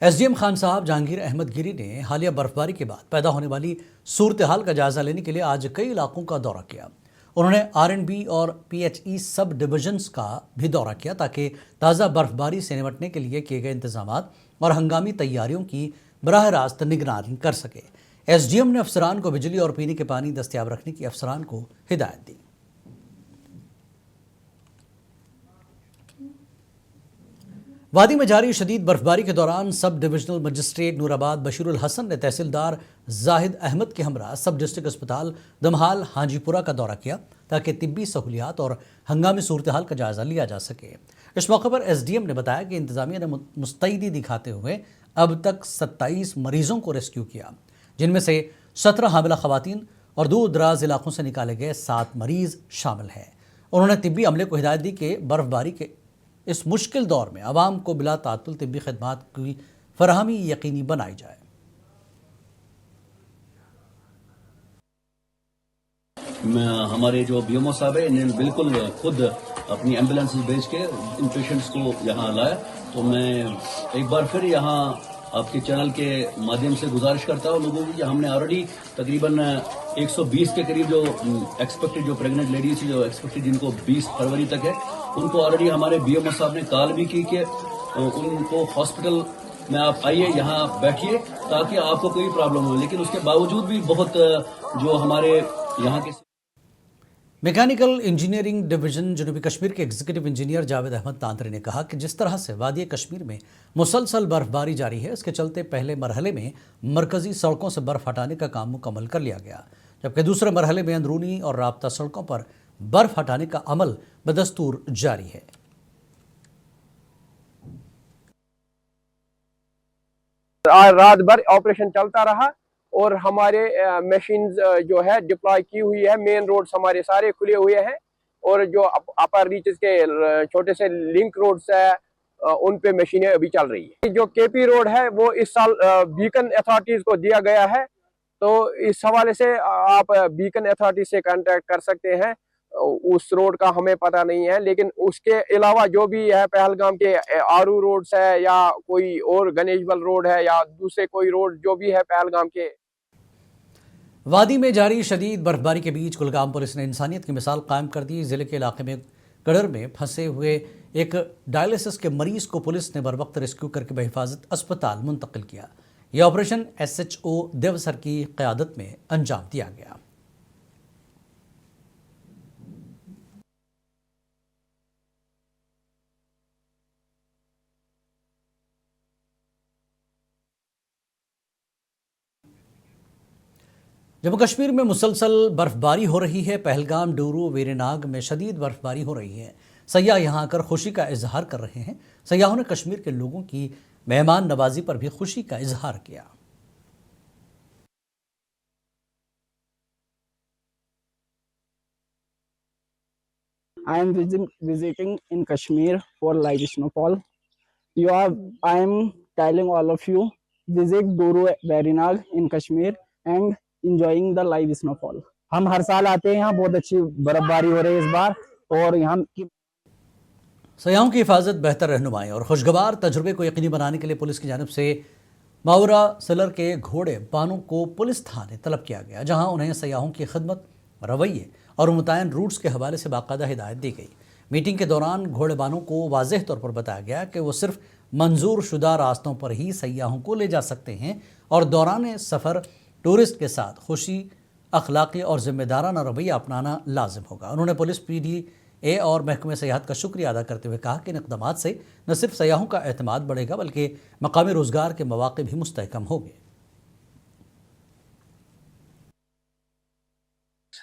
SDM Khan साहब जहांगीर अहमद गिरी ने हालिया बर्फबारी के बाद पैदा होने वाली सूरत-ए-हाल का जायजा लेने के लिए आज कई इलाकों का दौरा किया। उन्होंने R&B और PHE सब डिविजन्स का भी दौरा किया ताकि ताज़ा बर्फबारी से निपटने के लिए किए गए इंतजामात और हंगामी तैयारियों की बराह रास्त निगरानी कर सके। SDM ने अफसरान को बिजली और पीने के पानी दस्तयाब रखने की अफसरान को हिदायत दी। वादी में जारी शदीद बर्फबारी के दौरान sub divisional magistrate Noorabad Bashirul Hasan ने तहसीलदार जाहिद अहमद के हमरा सब डिस्ट्रिक्ट अस्पताल दमहाल हाजीपुरा का दौरा किया ताकि तिब्बी सहूलियात और हंगामी सूरत हाल का जायजा लिया जा सके। इस मौके पर SDM ने बताया कि इंतजामिया ने मुस्तैदी दिखाते हुए अब तक 27 मरीजों को रेस्क्यू किया, जिनमें से 17 हामिला खवातीन और दूर दराज इलाकों से निकाले गए 7 मरीज शामिल हैं। उन्होंने तिब्बी अमले को हिदायत दी कि बर्फबारी के इस मुश्किल दौर में आवाम को बिला तातुल तिब्बी खिदमात की फराहमी यकीनी बनाई जाए। हमारे जो BMO साहब है इन्होंने बिल्कुल खुद अपनी एम्बुलेंस भेज के इन पेशेंट्स को यहाँ लाया। तो मैं एक बार फिर यहाँ आपके चैनल के माध्यम से गुजारिश करता हूँ लोगों की, हमने ऑलरेडी तकरीबन 120 के करीब जो एक्सपेक्टेड जो प्रेग्नेंट लेडीज जो एक्सपेक्टेड जिनको 20 फरवरी तक है, उनको ऑलरेडी हमारे BMO साहब ने कॉल भी की कि उनको हॉस्पिटल में आप आइए, यहाँ बैठिए ताकि आपको कोई प्रॉब्लम हो। लेकिन उसके बावजूद भी बहुत जो हमारे यहाँ के मैकेनिकल इंजीनियरिंग डिवीजन जनूबी कश्मीर के एग्जीक्यूटिव इंजीनियर जावेद अहमद तांतरे ने कहा कि जिस तरह से वादी कश्मीर में मुसलसल बर्फबारी जारी है, इसके चलते पहले मरहले में मरकजी सड़कों से बर्फ हटाने का काम मुकम्मल कर लिया गया, जबकि दूसरे मरहले में अंदरूनी और राब्ता सड़कों पर बर्फ हटाने का अमल बदस्तूर जारी है। रात भर ऑपरेशन चलता रहा और हमारे मशीन जो है डिप्लॉय की हुई है। मेन रोड्स हमारे सारे खुले हुए हैं और जो अपर रीचेस के छोटे से लिंक रोड्स है उन पे मशीनें अभी चल रही है। जो KP रोड है वो इस साल बीकन अथॉरिटीज को दिया गया है, तो इस हवाले से आप बीकन अथॉरिटी से कांटेक्ट कर सकते हैं। उस रोड का हमें पता नहीं है, लेकिन उसके अलावा जो भी है पहलगाम के आरू रोड्स है या कोई और गणेशबल रोड है या दूसरे कोई रोड जो भी है पहलगाम के। वादी में जारी शदीद बर्फबारी के बीच कुलगाम पुलिस ने इंसानियत की मिसाल कायम कर दी। जिले के इलाके में कड़र में फंसे हुए एक डायलिसिस के मरीज को पुलिस ने बरवक्त रेस्क्यू करके बहिफाजत अस्पताल मुंतकिल किया। यह ऑपरेशन SHO देवसर की क़यादत में अंजाम दिया गया। जम्मू कश्मीर में मुसलसल बर्फबारी हो रही है। पहलगाम, डोरू, वेरेनाग में शदीद बर्फबारी हो रही है। सयाह यहाँ आकर खुशी का इजहार कर रहे हैं। सयाहों ने कश्मीर के लोगों की मेहमान नवाजी पर भी खुशी का इजहार किया। I am visiting in Kashmir for live snowfall. I am telling all of you, visit Doru Verinag in Kashmir and enjoying the live snowfall. हम हर साल आते हैं, यहाँ बहुत अच्छी बर्फबारी हो रही है इस बार और यहाँ की सयाहों की हिफाजत, बेहतर रहनुमाई और खुशगवार तजुर्बे को यकीनी बनाने के लिए पुलिस की जानिब से मावरा सलर के घोड़े बानों को पुलिस थाने तलब किया गया, जहां उन्हें सयाहों की खिदमत, रवैये और मुतयन रूट्स के हवाले से बाकायदा हिदायत दी गई। मीटिंग के दौरान घोड़े बानों को वाज़ेह तौर पर बताया गया कि वो सिर्फ मंजूर शुदा रास्तों पर ही सयाहों को ले जा सकते हैं और दौरान सफ़र टूरिस्ट के साथ खुशी, अखलाक़ी और ज़िम्मेदाराना रवैया अपनाना लाजिम होगा। उन्होंने पुलिस, PDA और महकमे सयाहत का शुक्रिया अदा करते हुए कहा कि इन इक़दामात से न सिर्फ सयाहों का एतमाद बढ़ेगा बल्कि मकामी रोज़गार के मौक़े भी मुस्तहकम होंगे।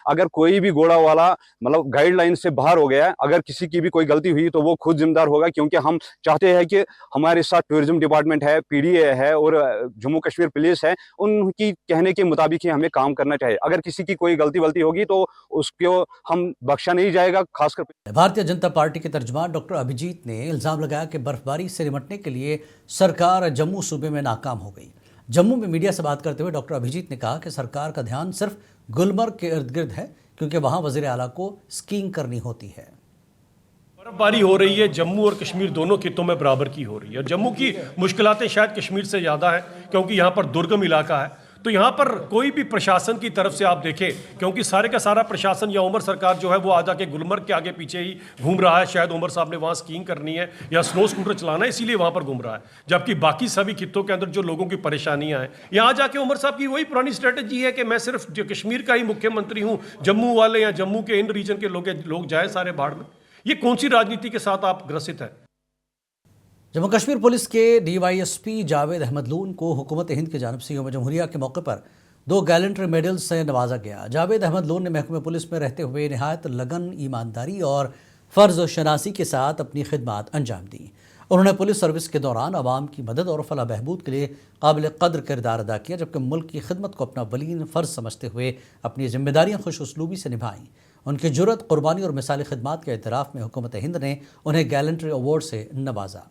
अगर कोई भी घोड़ा वाला मतलब गाइडलाइन से बाहर हो गया है, अगर किसी की भी कोई गलती हुई तो वो खुद जिम्मेदार होगा, क्योंकि हम चाहते हैं कि हमारे साथ टूरिज्म डिपार्टमेंट है, PDA है और जम्मू कश्मीर पुलिस है, उनकी कहने के मुताबिक ही हमें काम करना चाहिए। अगर किसी की कोई गलती होगी तो उसको हम बख्शा नहीं जाएगा। खासकर भारतीय जनता पार्टी के तर्जुमान डॉक्टर अभिजीत ने इल्ज़ाम लगाया कि बर्फबारी से निपटने के लिए सरकार जम्मू सूबे में नाकाम हो गई। जम्मू में मीडिया से बात करते हुए डॉक्टर अभिजीत ने कहा कि सरकार का ध्यान सिर्फ गुलमर्ग के इर्द गिर्द है, क्योंकि वहाँ वज़ीर आला को स्कीइंग करनी होती है। बर्फबारी हो रही है, जम्मू और कश्मीर दोनों खित्तों में बराबर की हो रही है और जम्मू की मुश्किलातें शायद कश्मीर से ज़्यादा है क्योंकि यहाँ पर दुर्गम इलाका है। तो यहाँ पर कोई भी प्रशासन की तरफ से आप देखें, क्योंकि सारे का सारा प्रशासन या उमर सरकार जो है वो आज आके गुलमर्ग के आगे पीछे ही घूम रहा है। शायद उमर साहब ने वहाँ स्कीइंग करनी है या स्नो स्कूटर चलाना है, इसीलिए वहाँ पर घूम रहा है, जबकि बाकी सभी खित्तों के अंदर जो लोगों की परेशानियाँ हैं, यहाँ जाके उमर साहब की वही पुरानी स्ट्रेटजी है कि मैं सिर्फ जो कश्मीर का ही मुख्यमंत्री हूँ, जम्मू वाले या जम्मू के इन रीजन के लोग जाए सारे बाढ़ में। ये कौन सी राजनीति के साथ आप ग्रसित हैं? जम्मू कश्मीर पुलिस के DYSP जावेद अहमद लून को हुकूमत हिंद की जानिब से यौम जमहूरिया के मौके पर 2 गैलेंट्री मेडल से नवाजा गया। जावेद अहमद लून ने महकमे पुलिस में रहते हुए निहायत लगन, ईमानदारी और फ़र्ज़ शनासी के साथ अपनी खिदमत अंजाम दी। उन्होंने पुलिस सर्विस के दौरान आवाम की मदद और फलाह बहबूद के लिए काबिल कद्र किरदार अदा किया, जबकि मुल्क की खिदमत को अपना वलीन फ़र्ज़ समझते हुए अपनी जिम्मेदारियाँ खुश उसलूबी से निभाईं। उनकी जुर्रत, कुर्बानी और मिसाली खिदमत के एतराफ़ में हुकूमत हिंद ने उन्हें गैलेंट्री अवार्ड से नवाजा।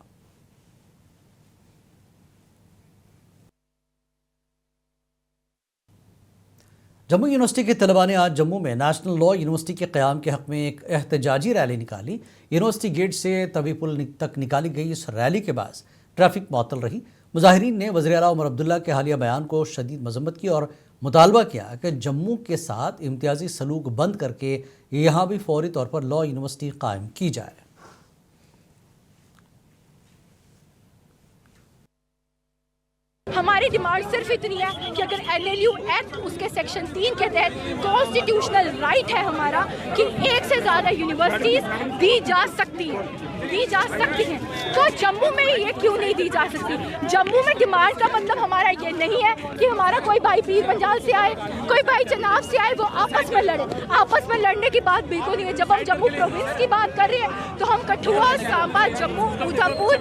जम्मू यूनिवर्सिटी के तलबा ने आज जम्मू में नेशनल लॉ यूनिवर्सिटी के क़याम के हक़ में एक एहतजाजी रैली निकाली। यूनिवर्सिटी गेट से तवी पुल तक निकाली गई इस रैली के बाद ट्रैफिक मुअत्तल रही। मुजाहिरीन ने वज़ीर आला उमर अब्दुल्ला के हालिया बयान को शदीद मज़म्मत की और मुतालबा किया कि जम्मू के साथ इम्तियाजी सलूक बंद करके यहाँ भी फौरी तौर पर लॉ यूनिवर्सिटी कायम की जाए। हमारी डिमांड सिर्फ इतनी है कि अगर NLU एक्ट उसके सेक्शन 3 के तहत कॉन्स्टिट्यूशनल राइट है हमारा कि एक से ज़्यादा यूनिवर्सिटीज़ दी जा सकती हैं, तो जम्मू में ये क्यों नहीं दी जा सकती? जम्मू में डिमांड का मतलब हमारा ये नहीं है कि हमारा कोई भाई पीर पंजाल से आए, कोई भाई चनाब से आए, वो आपस में लड़े। आपस में लड़ने की बात बिल्कुल नहीं है। जब हम जम्मू प्रोविंस की बात कर रहे हैं तो हम कठुआ, सांबा, जम्मू, उधमपुर,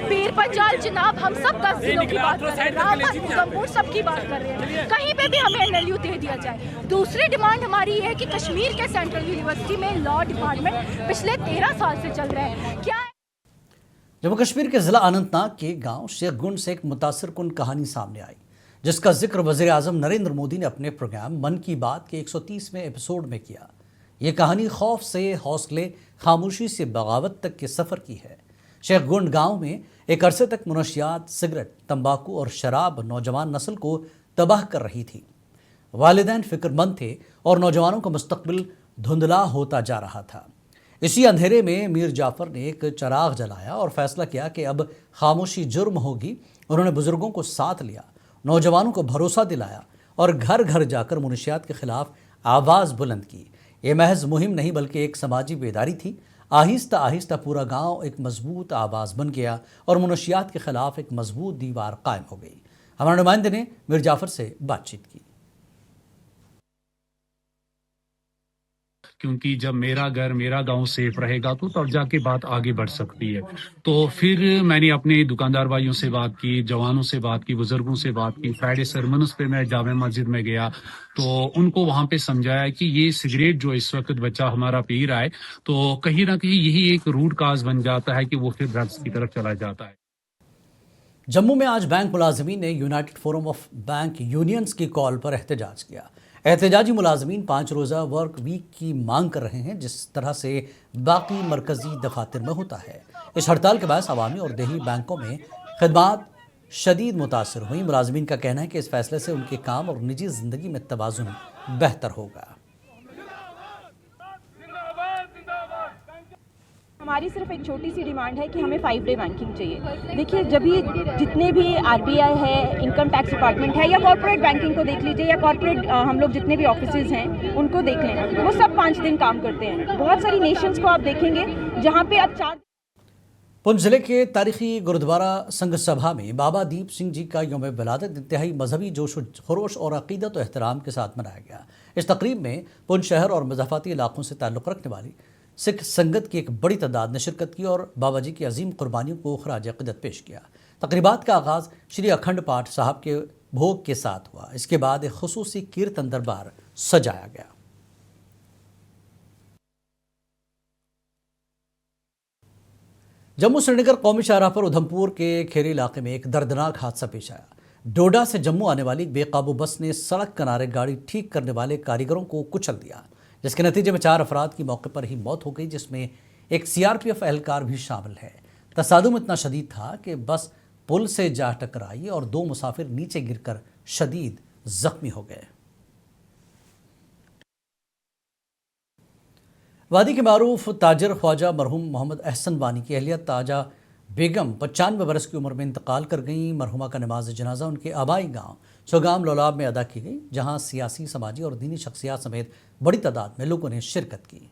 पीर पंजाल, चिनाब, हम सब 10 जिलों की बात कर रहे हैं, रामबन, उधमपुर सबकी बात कर रहे हैं। कहीं पे भी हमें NLU दे दिया जाए। दूसरी डिमांड हमारी ये है कि कश्मीर के सेंट्रल यूनिवर्सिटी में लॉ डिपार्टमेंट पिछले 13 साल से चल रहा है। क्या जम्मू कश्मीर के ज़िला अनंतनाग के गांव शेख गुंड से एक मुतासिर कुन कहानी सामने आई, जिसका जिक्र वज़ीर आज़म नरेंद्र मोदी ने अपने प्रोग्राम मन की बात के 130वें एपिसोड में किया। ये कहानी खौफ से हौसले, खामोशी से बगावत तक के सफ़र की है। शेख गुंड गाँव में एक अरसे तक मुनशियात, सिगरेट, तंबाकू और शराब नौजवान नस्ल को तबाह कर रही थी। वालिदैन फ़िक्रमंद थे और नौजवानों का मुस्तकबिल धुंधला होता जा रहा था। इसी अंधेरे में मीर जाफ़र ने एक चराग जलाया और फैसला किया कि अब खामोशी जुर्म होगी। उन्होंने बुज़ुर्गों को साथ लिया, नौजवानों को भरोसा दिलाया और घर घर जाकर मुनशियात के ख़िलाफ़ आवाज़ बुलंद की। ये महज मुहिम नहीं बल्कि एक समाजी बेदारी थी। आहिस्ता आहिस्ता पूरा गांव एक मजबूत आवाज़ बन गया और मुनशियात के ख़िलाफ़ एक मजबूत दीवार कायम हो गई। हमारे नुमाइंदे ने मीर जाफ़र से बातचीत की। क्योंकि जब मेरा घर, मेरा गांव सेफ रहेगा तो तब जाके बात आगे बढ़ सकती है। तो फिर मैंने अपने दुकानदार भाइयों से बात की, जवानों से बात की, बुजुर्गों से बात की। फ्राइडे सरमन्स पे मैं जामे मस्जिद में गया तो उनको वहां पे समझाया कि ये सिगरेट जो इस वक्त बच्चा हमारा पी रहा है, तो कहीं ना कहीं यही एक रूट काज बन जाता है कि वो फिर ड्रग्स की तरफ चला जाता है। जम्मू में आज बैंक मुलाजमीन ने United forum of bank unions की कॉल पर एहतजाज किया। एहतजाजी मुलाजमीन 5 रोज़ा वर्क वीक की मांग कर रहे हैं, जिस तरह से बाकी मरकजी दफातर में होता है। इस हड़ताल के बाद अवामी और देही बैंकों में खिदमात शदीद मुतासर हुई। मुलाजमीन का कहना है कि इस फैसले से उनके काम और निजी ज़िंदगी में तवाज़ुन बेहतर होगा। हमारी सिर्फ एक छोटी सी डिमांड है कि हमें 5 डे बैंकिंग चाहिए। देखिए, जब भी जितने भी RBI है, इनकम टैक्स डिपार्टमेंट है या कॉर्पोरेट बैंकिंग को देख लीजिए या कॉर्पोरेट हम लोग जितने भी ऑफिसेज हैं उनको देख लें, वो सब 5 दिन काम करते हैं। बहुत सारी नेशंस को आप देखेंगे जहाँ पे अब 4। पुंछ जिले के तारीखी गुरुद्वारा संघ सभा में बाबा दीप सिंह जी का यौम विलादत इंतहाई मजहबी जोश खरोश और अकीदत और एहतराम के साथ मनाया गया। इस तकरीब में पुंछ शहर और मज़ाफ़ाती इलाकों से ताल्लुक़ रखने वाली सिख संगत की एक बड़ी तादाद ने शिरकत की और बाबा जी की अजीम कुर्बानियों को खराज अक़ीदत पेश किया। तकरीबात का आगाज़ श्री अखंड पाठ साहब के भोग के साथ हुआ। इसके बाद एक खुसूसी कीर्तन दरबार सजाया गया। जम्मू श्रीनगर कौमी शाहराह पर उधमपुर के खेरी इलाके में एक दर्दनाक हादसा पेश आया। डोडा से जम्मू आने वाली बेकाबू बस ने सड़क किनारे गाड़ी ठीक करने वाले कारीगरों को कुचल दिया, जिसके नतीजे में 4 अफराद की मौके पर ही मौत हो गई, जिसमें एक CRPF एहलकार भी शामिल है। तसादुम इतना शदीद था कि बस पुल से जा टकराई और 2 मुसाफिर नीचे गिरकर शदीद जख्मी हो गए। वादी के मारूफ ताजर ख्वाजा मरहूम मोहम्मद अहसन वानी की अहलिया ताजा बेगम 95 बरस की उम्र में इंतकाल कर गई। मरहुमा का नमाज जनाजा उनके आबाई गांव चौगाम लोलाब में अदा की गई, जहां सियासी, समाजी और दीनी शख्सियात समेत बड़ी तादाद में लोगों ने शिरकत की।